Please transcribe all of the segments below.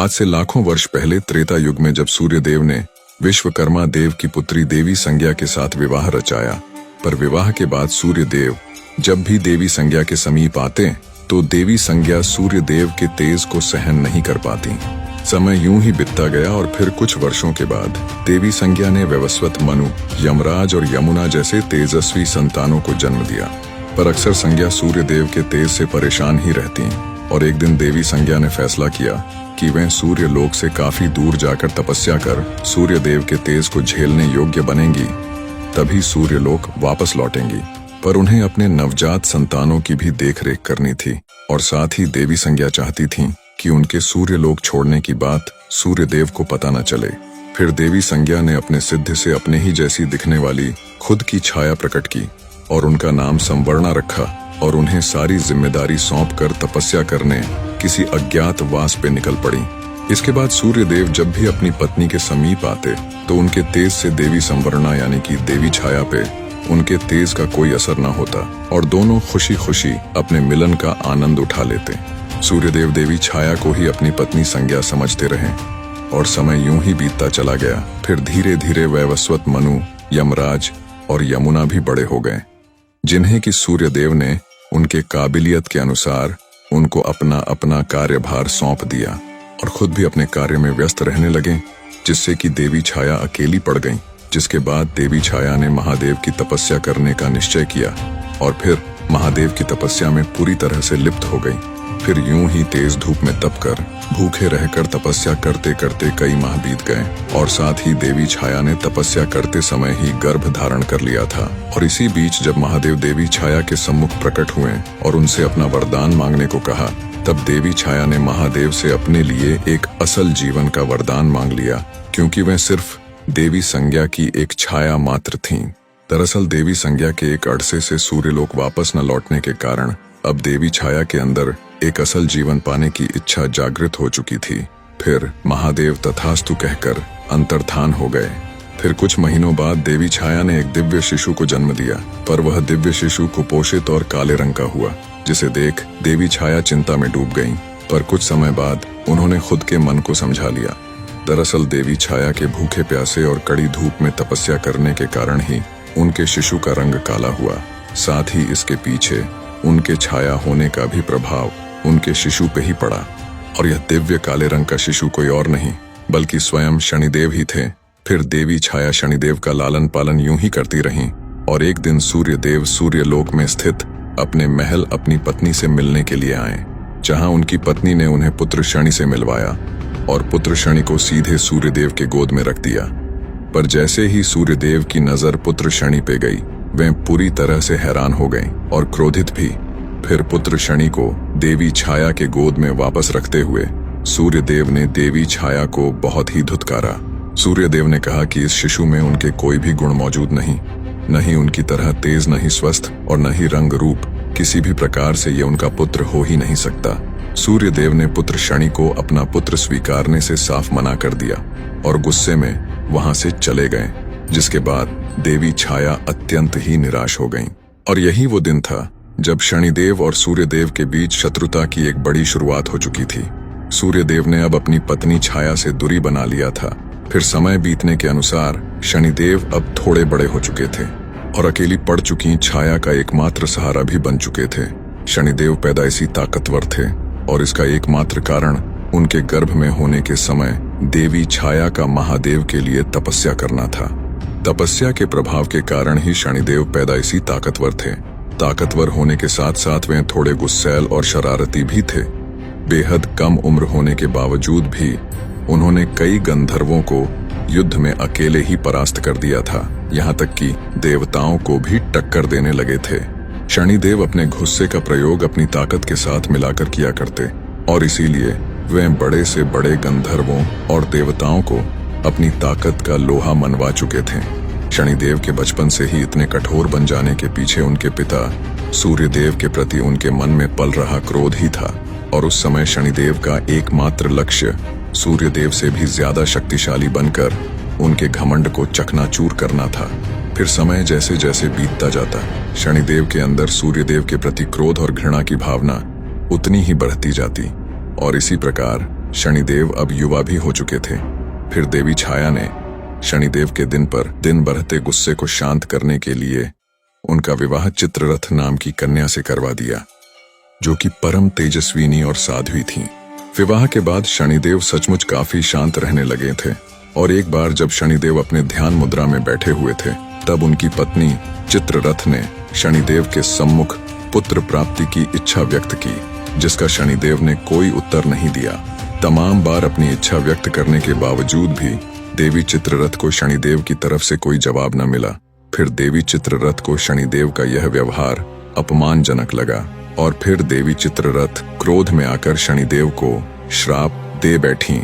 आज से लाखों वर्ष पहले त्रेता युग में जब सूर्यदेव ने विश्वकर्मा देव की पुत्री देवी संज्ञा के साथ विवाह रचाया, पर विवाह के बाद सूर्यदेव जब भी देवी संज्ञा के समीप आते तो देवी संज्ञा सूर्यदेव के तेज को सहन नहीं कर पाती। समय यूं ही बीतता गया और फिर कुछ वर्षों के बाद देवी संज्ञा ने वैवस्वत, मनु, यमराज और यमुना जैसे तेजस्वी संतानों को जन्म दिया। पर अक्सर संज्ञा सूर्यदेव के तेज से परेशान ही रहती और एक दिन देवी संज्ञा ने फैसला किया कि वह सूर्य लोक से काफी दूर जाकर तपस्या कर सूर्यदेव के तेज को झेलने योग्य बनेंगी, तभी सूर्य लोक वापस लौटेंगी। पर उन्हें अपने नवजात संतानों की भी देखरेख करनी थी और साथ ही देवी संज्ञा चाहती थी कि उनके सूर्य लोक छोड़ने की बात सूर्यदेव को पता न चले। फिर देवी संज्ञा ने अपने सिद्ध से अपने ही जैसी दिखने वाली खुद की छाया प्रकट की और उनका नाम संवर्णा रखा और उन्हें सारी जिम्मेदारी सौंपकर तपस्या करने किसी अज्ञात वास पे निकल पड़ी। इसके बाद सूर्यदेव जब भी अपनी पत्नी के समीप आते तो उनके तेज से देवी संवर्णा यानी कि देवी छाया पे उनके तेज का कोई असर न होता और दोनों खुशी खुशी अपने मिलन का आनंद उठा लेते। सूर्यदेव देवी छाया को ही अपनी पत्नी संज्ञा समझते रहे और समय यूं ही बीतता चला गया। फिर धीरे धीरे वैवस्वत, मनु, यमराज और यमुना भी बड़े हो गए, जिन्हें कि सूर्यदेव ने उनके काबिलियत के अनुसार उनको अपना अपना कार्यभार सौंप दिया और खुद भी अपने कार्य में व्यस्त रहने लगे, जिससे कि देवी छाया अकेली पड़ गई। जिसके बाद देवी छाया ने महादेव की तपस्या करने का निश्चय किया और फिर महादेव की तपस्या में पूरी तरह से लिप्त हो गई। फिर यूं ही तेज धूप में तपकर भूखे रहकर तपस्या करते करते कई माह बीत गए और साथ ही देवी छाया ने तपस्या करते समय ही गर्भ धारण कर लिया था। और इसी बीच जब महादेव देवी छाया के सम्मुख प्रकट हुए और उनसे अपना वरदान मांगने को कहा, तब देवी छाया ने महादेव से अपने लिए एक असल जीवन का वरदान मांग लिया, क्योंकि वह सिर्फ देवी संज्ञा की एक छाया मात्र थीं। दरअसल देवी संज्ञा के एक अरसे से सूर्यलोक वापस न लौटने के कारण अब देवी छाया के अंदर एक असल जीवन पाने की इच्छा जागृत हो चुकी थी। फिर महादेव तथास्तु कहकर अंतर्धान हो गए। फिर कुछ महीनों बाद देवी छाया ने एक दिव्य शिशु को जन्म दिया, पर वह दिव्य शिशु कुपोषित और काले रंग का हुआ, जिसे देख देवी छाया चिंता में डूब गईं। पर कुछ समय बाद उन्होंने खुद के मन को समझा लिया। दरअसल देवी छाया के भूखे प्यासे और कड़ी धूप में तपस्या करने के कारण ही उनके शिशु का रंग काला हुआ। साथ ही इसके पीछे उनके छाया होने का भी प्रभाव उनके शिशु पे ही पड़ा और यह दिव्य काले रंग का शिशु कोई और नहीं बल्कि स्वयं शनिदेव ही थे। फिर देवी छाया शनिदेव का लालन पालन यूं ही करती रहीं और एक दिन सूर्यदेव सूर्यलोक में स्थित अपने महल अपनी पत्नी से मिलने के लिए आए, जहां उनकी पत्नी ने उन्हें पुत्र शनि से मिलवाया और पुत्र शनि को सीधे सूर्यदेव के गोद में रख दिया। पर जैसे ही सूर्यदेव की नजर पुत्र शनि पे गई, वे पूरी तरह से हैरान हो गए और क्रोधित भी। फिर पुत्र शनि को देवी छाया के गोद में वापस रखते हुए सूर्यदेव ने देवी छाया को बहुत ही धुतकारा। सूर्यदेव ने कहा कि इस शिशु में उनके कोई भी गुण मौजूद नहीं, न ही उनकी तरह तेज, न ही स्वस्थ और न ही रंग रूप, किसी भी प्रकार से ये उनका पुत्र हो ही नहीं सकता। सूर्यदेव ने पुत्र शनि को अपना पुत्र स्वीकारने से साफ मना कर दिया और गुस्से में वहां से चले गए, जिसके बाद देवी छाया अत्यंत ही निराश हो गईं। और यही वो दिन था जब शनिदेव और सूर्यदेव के बीच शत्रुता की एक बड़ी शुरुआत हो चुकी थी। सूर्यदेव ने अब अपनी पत्नी छाया से दूरी बना लिया था। फिर समय बीतने के अनुसार शनिदेव अब थोड़े बड़े हो चुके थे और अकेली पड़ चुकी छाया का एकमात्र सहारा भी बन चुके थे। शनिदेव पैदाइशी ताकतवर थे और इसका एकमात्र कारण उनके गर्भ में होने के समय देवी छाया का महादेव के लिए तपस्या करना था। तपस्या के प्रभाव के कारण ही शनिदेव पैदाइशी ताकतवर थे। ताकतवर होने के साथ साथ वे थोड़े गुस्सैल और शरारती भी थे। बेहद कम उम्र होने के बावजूद भी उन्होंने कई गंधर्वों को युद्ध में अकेले ही परास्त कर दिया था, यहाँ तक कि देवताओं को भी टक्कर देने लगे थे। शनिदेव अपने गुस्से का प्रयोग अपनी ताकत के साथ मिलाकर किया करते और इसीलिए वे बड़े से बड़े गंधर्वों और देवताओं को अपनी ताकत का लोहा मनवा चुके थे। शनिदेव के बचपन से ही इतने कठोर बन जाने के पीछे उनके पिता सूर्यदेव के प्रति उनके मन में पल रहा क्रोध ही था और उस समय शनिदेव का एकमात्र लक्ष्य सूर्यदेव से भी ज्यादा शक्तिशाली बनकर उनके घमंड को चकनाचूर करना था। फिर समय जैसे जैसे बीतता जाता, शनिदेव के अंदर सूर्यदेव के प्रति क्रोध और घृणा की भावना उतनी ही बढ़ती जाती और इसी प्रकार शनिदेव अब युवा भी हो चुके थे। फिर देवी छाया ने शनिदेव के दिन पर दिन बढ़ते गुस्से को शांत करने के लिए उनका विवाह चित्ररथ नाम की कन्या से करवा दिया, जो कि परम तेजस्विनी और साध्वी थीं। विवाह के बाद शनिदेव सचमुच काफी शांत रहने लगे थे, और एक बार जब शनिदेव अपने ध्यान मुद्रा में बैठे हुए थे, तब उनकी पत्नी चित्ररथ ने शनिदेव के सम्मुख पुत्र प्राप्ति की इच्छा व्यक्त की, जिसका शनिदेव ने कोई उत्तर नहीं दिया। तमाम बार अपनी इच्छा व्यक्त करने के बावजूद भी देवी चित्ररथ को शनिदेव की तरफ से कोई जवाब न मिला। फिर देवी चित्ररथ को शनिदेव का यह व्यवहार अपमानजनक लगा, और फिर देवी चित्ररथ क्रोध में आकर शनिदेव को श्राप दे बैठी।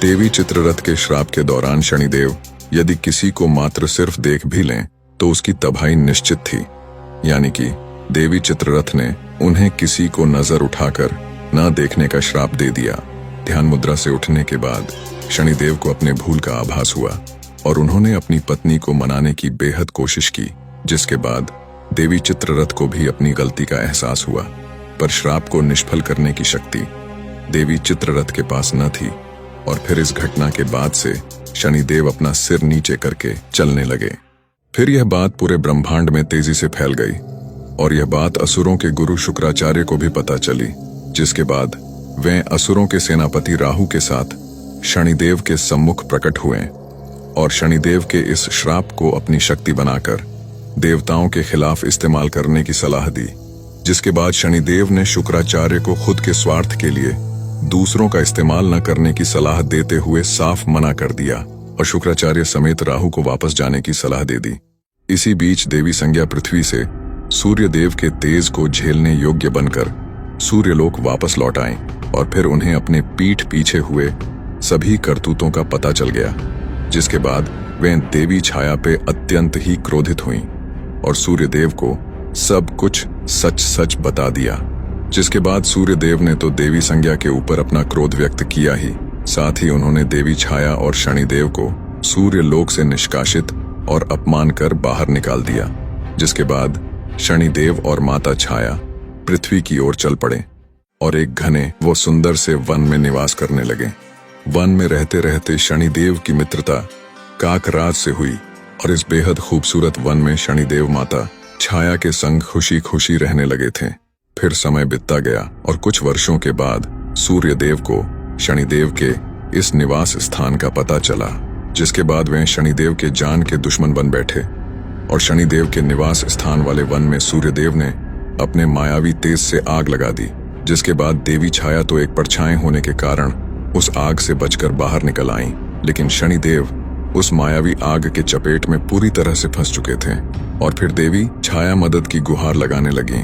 देवी चित्ररथ के श्राप के दौरान शनिदेव यदि किसी को मात्र सिर्फ देख भी लें तो उसकी तबाही निश्चित थी, यानी कि देवी चित्ररथ ने उन्हें किसी को नजर उठाकर न देखने का श्राप दे दिया। ध्यान मुद्रा से उठने के बाद शनिदेव को अपने भूल का आभास हुआ और उन्होंने अपनी पत्नी को मनाने की बेहद कोशिश की, जिसके बाद देवी चित्ररथ को भी अपनी गलती का एहसास हुआ। पर श्राप को निष्फल करने की शक्ति देवी चित्ररथ के पास न थी, और फिर इस घटना के बाद से शनिदेव अपना सिर नीचे करके चलने लगे। फिर यह बात पूरे ब्रह्मांड में तेजी से फैल गई, और यह बात असुरों के गुरु शुक्राचार्य को भी पता चली, जिसके बाद वे असुरों के सेनापति राहु के साथ शनिदेव के सम्मुख प्रकट हुए और शनिदेव के इस श्राप को अपनी शक्ति बनाकर देवताओं के खिलाफ इस्तेमाल करने की सलाह दी, जिसके बाद शनिदेव ने शुक्राचार्य को खुद के स्वार्थ के लिए दूसरों का इस्तेमाल न करने की सलाह देते हुए साफ मना कर दिया और शुक्राचार्य समेत राहु को वापस जाने की सलाह दे दी। इसी बीच देवी संज्ञा पृथ्वी से सूर्य देव के तेज को झेलने योग्य बनकर सूर्यलोक वापस लौट आए, और फिर उन्हें अपने पीठ पीछे हुए सभी करतूतों का पता चल गया, जिसके बाद वे देवी छाया पे अत्यंत ही क्रोधित हुईं और सूर्यदेव को सब कुछ सच सच बता दिया। जिसके बाद सूर्यदेव ने तो देवी संज्ञा के ऊपर अपना क्रोध व्यक्त किया ही, साथ ही उन्होंने देवी छाया और शनिदेव को सूर्यलोक से निष्कासित और अपमान कर बाहर निकाल दिया। जिसके बाद शनिदेव और माता छाया पृथ्वी की ओर चल पड़े और एक घने व सुंदर से वन में निवास करने लगे। वन में रहते रहते शनिदेव की मित्रता काकराज से हुई, और इस बेहद खूबसूरत वन में शनिदेव माता छाया के संग खुशी खुशी रहने लगे थे। फिर समय बीतता गया और कुछ वर्षों के बाद सूर्यदेव को शनिदेव के इस निवास स्थान का पता चला, जिसके बाद वे शनिदेव के जान के दुश्मन बन बैठे और शनिदेव के निवास स्थान वाले वन में सूर्यदेव ने अपने मायावी तेज से आग लगा दी। जिसके बाद देवी छाया तो एक परछाई होने के कारण उस आग से बचकर बाहर निकल आईं, लेकिन शनिदेव उस मायावी आग के चपेट में पूरी तरह से फंस चुके थे और फिर देवी छाया मदद की गुहार लगाने लगी।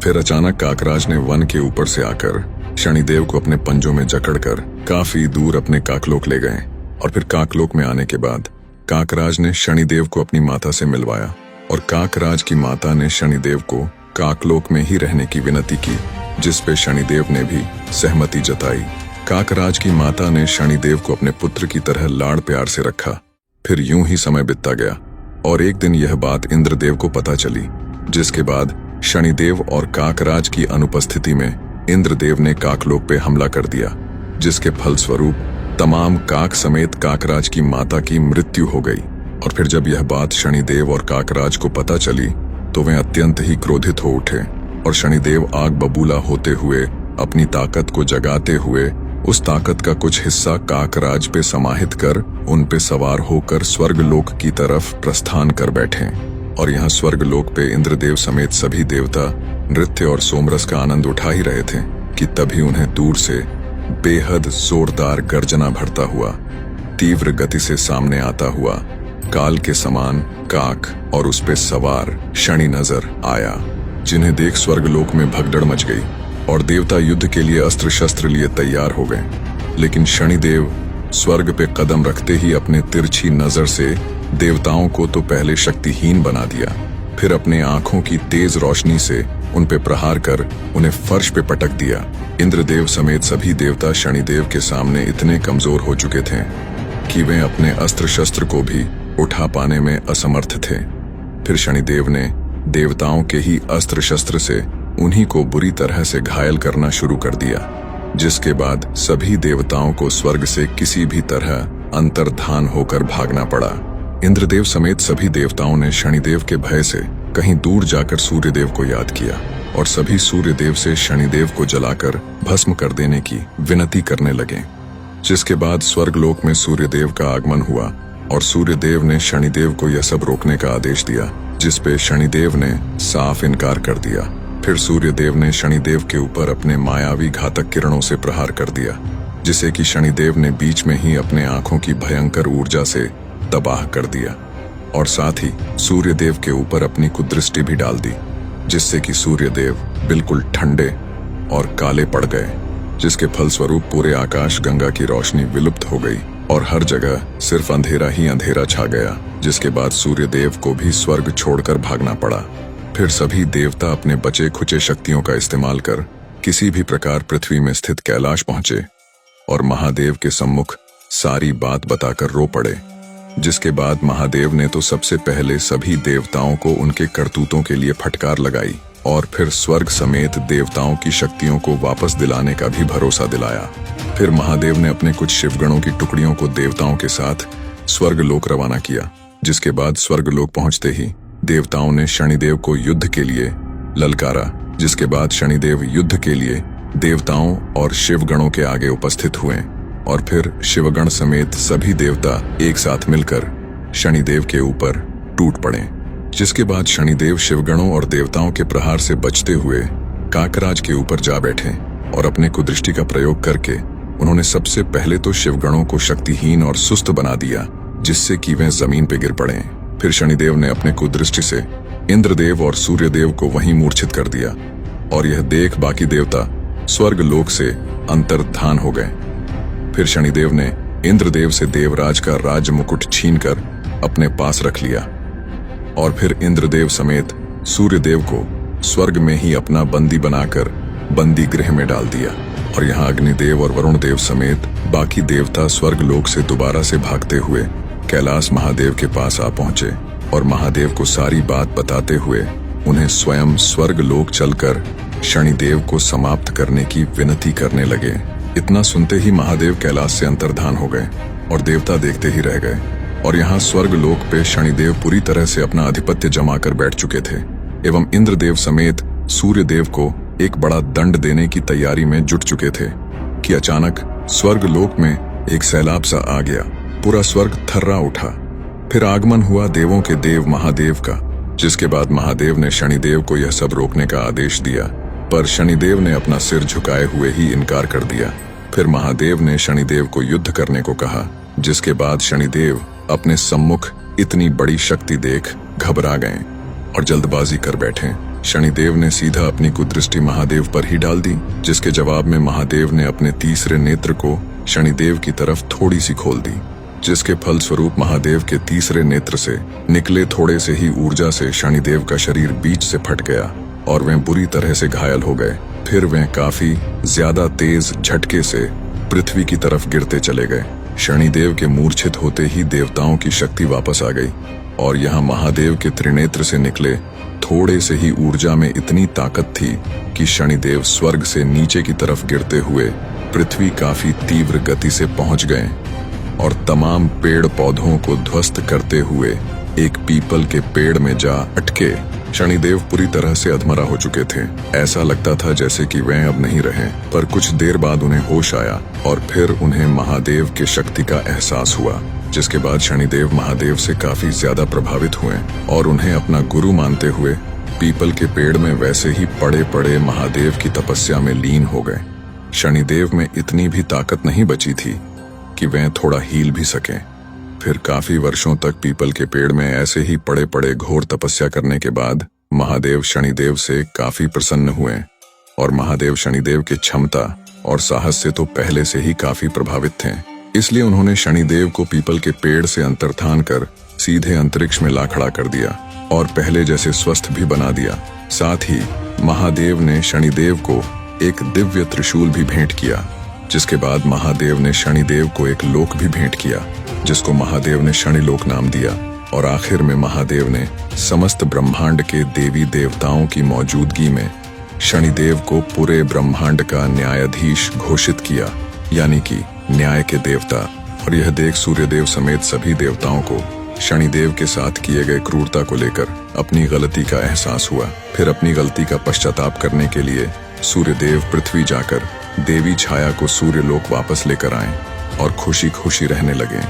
फिर अचानक काकराज ने वन के ऊपर से आकर शनिदेव को अपने पंजों में जकड़कर काफी दूर अपने काकलोक ले गए, और फिर काकलोक में आने के बाद काकराज ने शनिदेव को अपनी माता से मिलवाया और काकराज की माता ने शनिदेव को काकलोक में ही रहने की विनती की, जिस पे शनिदेव ने भी सहमति जताई। काकराज की माता ने शनिदेव को अपने पुत्र की तरह लाड़ प्यार से रखा। फिर यूं ही समय बीतता गया और एक दिन यह बात इंद्रदेव को पता चली, जिसके बाद शनिदेव और काकराज की अनुपस्थिति में इंद्रदेव ने काकलोक पे हमला कर दिया, जिसके फलस्वरूप तमाम काक समेत काकराज की माता की मृत्यु हो गई। और फिर जब यह बात शनिदेव और काकराज को पता चली तो वे अत्यंत ही क्रोधित हो उठे और शनिदेव आग बबूला होते हुए अपनी ताकत को जगाते हुए उस ताकत का कुछ हिस्सा काकराज पे समाहित कर उन पे सवार होकर स्वर्गलोक की तरफ प्रस्थान कर बैठे। और यहाँ स्वर्गलोक पे इंद्रदेव समेत सभी देवता नृत्य और सोमरस का आनंद उठा ही रहे थे कि तभी उन्हें दूर से बेहद जोरदार गर्जना भरता हुआ तीव्र गति से सामने आता हुआ काल के समान काक और उस पे सवार शनि नजर आया, जिन्हें देख स्वर्गलोक में भगदड़ मच गई और देवता युद्ध के लिए अस्त्र शस्त्र लिए तैयार हो गए। लेकिन शनिदेव स्वर्ग पे कदम रखते ही अपने तिरछी नजर से देवताओं को तो पहले शक्तिहीन बना दिया, फिर अपने आंखों की तेज रोशनी से उन पे प्रहार कर उन्हें फर्श पे पटक दिया। इंद्रदेव समेत सभी देवता शनिदेव के सामने इतने कमजोर हो चुके थे कि वे अपने अस्त्र शस्त्र को भी उठा पाने में असमर्थ थे। फिर शनिदेव ने देवताओं के ही अस्त्र शस्त्र से उन्हीं को बुरी तरह से घायल करना शुरू कर दिया। जिसके बाद सभी देवताओं को स्वर्ग से किसी भी तरह अंतर्धान होकर भागना पड़ा। इंद्रदेव समेत सभी देवताओं ने शनिदेव के भय से कहीं दूर जाकर सूर्यदेव को याद किया और सभी सूर्यदेव से शनिदेव को जलाकर भस्म कर देने की विनती करने लगे। जिसके बाद स्वर्गलोक में सूर्यदेव का आगमन हुआ और सूर्यदेव ने शनिदेव को यह सब रोकने का आदेश दिया, जिस पे शनिदेव ने साफ इनकार कर दिया। फिर सूर्यदेव ने शनिदेव के ऊपर अपने मायावी घातक किरणों से प्रहार कर दिया, जिसे कि शनिदेव ने बीच में ही अपने आंखों की भयंकर ऊर्जा से तबाह कर दिया और साथ ही सूर्यदेव के ऊपर अपनी कुदृष्टि भी डाल दी, जिससे कि सूर्यदेव बिल्कुल ठंडे और काले पड़ गए, जिसके फलस्वरूप पूरे आकाश गंगा की रोशनी विलुप्त हो गई और हर जगह सिर्फ अंधेरा ही अंधेरा छा गया। जिसके बाद सूर्यदेव को भी स्वर्ग छोड़कर भागना पड़ा। फिर सभी देवता अपने बचे खुचे शक्तियों का इस्तेमाल कर किसी भी प्रकार पृथ्वी में स्थित कैलाश पहुंचे और महादेव के सम्मुख सारी बात बताकर रो पड़े। जिसके बाद महादेव ने तो सबसे पहले सभी देवताओं को उनके करतूतों के लिए फटकार लगाई और फिर स्वर्ग समेत देवताओं की शक्तियों को वापस दिलाने का भी भरोसा दिलाया। फिर महादेव ने अपने कुछ शिवगणों की टुकड़ियों को देवताओं के साथ स्वर्गलोक रवाना किया। जिसके बाद स्वर्गलोक पहुंचते ही देवताओं ने शनिदेव को युद्ध के लिए ललकारा। जिसके बाद शनिदेव युद्ध के लिए देवताओं और शिवगणों के आगे उपस्थित हुए और फिर शिवगण समेत सभी देवता एक साथ मिलकर शनिदेव के ऊपर टूट पड़े। जिसके बाद शनिदेव शिवगणों और देवताओं के प्रहार से बचते हुए काकराज के ऊपर जा बैठे और अपने कुदृष्टि का प्रयोग करके उन्होंने सबसे पहले तो शिवगणों को शक्तिहीन और सुस्त बना दिया, जिससे कि वे जमीन पर गिर पड़े। फिर शनिदेव ने अपने कुदृष्टि से इंद्रदेव और सूर्यदेव को वहीं मूर्छित कर दिया और यह देख बाकी देवता स्वर्ग लोक से अंतर्धान हो गए। फिर शनिदेव ने इंद्रदेव से देवराज का राज मुकुट छीनकर अपने पास रख लिया और फिर इंद्रदेव समेत सूर्यदेव को स्वर्ग में ही अपना बंदी बनाकर बंदी गृह में डाल दिया और यहाँ अग्निदेव और वरुण देव समेत बाकी देवता स्वर्ग लोक से दोबारा से भागते हुए कैलाश महादेव के पास आ पहुंचे और महादेव को सारी बात बताते हुए उन्हें स्वयं स्वर्ग लोक चलकर शनिदेव को समाप्त करने की विनती करने लगे। इतना सुनते ही महादेव कैलाश से अंतर्धान हो गए और देवता देखते ही रह गए और यहाँ स्वर्ग लोक पे शनिदेव पूरी तरह से अपना आधिपत्य जमा कर बैठ चुके थे एवं इंद्रदेव समेत सूर्यदेव को एक बड़ा दंड देने की तैयारी में जुट चुके थे कि अचानक स्वर्ग लोक में एक सैलाब सा आ गया। पूरा स्वर्ग थर्रा उठा। फिर आगमन हुआ देवों के देव महादेव का। जिसके बाद महादेव ने शनिदेव को यह सब रोकने का आदेश दिया, पर शनिदेव ने अपना सिर झुकाए हुए ही इनकार कर दिया। फिर महादेव ने शनिदेव को युद्ध करने को कहा, जिसके बाद शनिदेव अपने सम्मुख इतनी बड़ी शक्ति देख घबरा गए और जल्दबाजी कर बैठे। शनिदेव ने सीधा अपनी कुदृष्टि महादेव पर ही डाल दी, जिसके जवाब में महादेव ने अपने तीसरे नेत्र को शनिदेव की तरफ थोड़ी सी खोल दी, जिसके फलस्वरूप महादेव के तीसरे नेत्र से निकले थोड़े से ही ऊर्जा से शनिदेव का शरीर बीच से फट गया और वे बुरी तरह से घायल हो गए। फिर वे काफी ज्यादा तेज झटके से पृथ्वी की तरफ गिरते चले गए। शनिदेव के मूर्छित होते ही देवताओं की शक्ति वापस आ गई और यहाँ महादेव के त्रिनेत्र से निकले थोड़े से ही ऊर्जा में इतनी ताकत थी कि शनिदेव स्वर्ग से नीचे की तरफ गिरते हुए पृथ्वी काफी तीव्र गति से पहुंच गए और तमाम पेड़ पौधों को ध्वस्त करते हुए एक पीपल के पेड़ में जा अटके। शनिदेव पूरी तरह से अधमरा हो चुके थे। ऐसा लगता था जैसे कि वे अब नहीं रहे, पर कुछ देर बाद उन्हें होश आया और फिर उन्हें महादेव के शक्ति का एहसास हुआ। जिसके बाद शनिदेव महादेव से काफी ज्यादा प्रभावित हुए और उन्हें अपना गुरु मानते हुए पीपल के पेड़ में वैसे ही पड़े पड़े महादेव की तपस्या में लीन हो गए। शनिदेव में इतनी भी ताकत नहीं बची थी कि वे थोड़ा हील भी सकें। फिर काफी वर्षों तक पीपल के पेड़ में ऐसे ही पड़े पड़े घोर तपस्या करने के बाद महादेव शनिदेव से काफी प्रसन्न हुए और महादेव शनिदेव की क्षमता और साहस से तो पहले से ही काफी प्रभावित थे। इसलिए उन्होंने शनिदेव को पीपल के पेड़ से अंतर्धान कर सीधे अंतरिक्ष में ला खड़ा कर दिया और पहले जैसे स्वस्थ भी बना दिया। साथ ही महादेव ने शनिदेव को एक दिव्य त्रिशूल भी भेंट किया, जिसके बाद महादेव ने शनिदेव को एक लोक भी भेंट किया, जिसको महादेव ने शनिलोक नाम दिया। और आखिर में महादेव ने समस्त ब्रह्मांड के देवी देवताओं की मौजूदगी में शनिदेव को पूरे ब्रह्मांड का न्यायाधीश घोषित किया, यानी कि न्याय के देवता। और यह देख सूर्यदेव समेत सभी देवताओं को शनिदेव के साथ किए गए क्रूरता को लेकर अपनी गलती का एहसास हुआ। फिर अपनी गलती का पश्चाताप करने के लिए सूर्यदेव पृथ्वी जाकर देवी छाया को सूर्यलोक वापस लेकर आए और खुशी खुशी रहने लगे।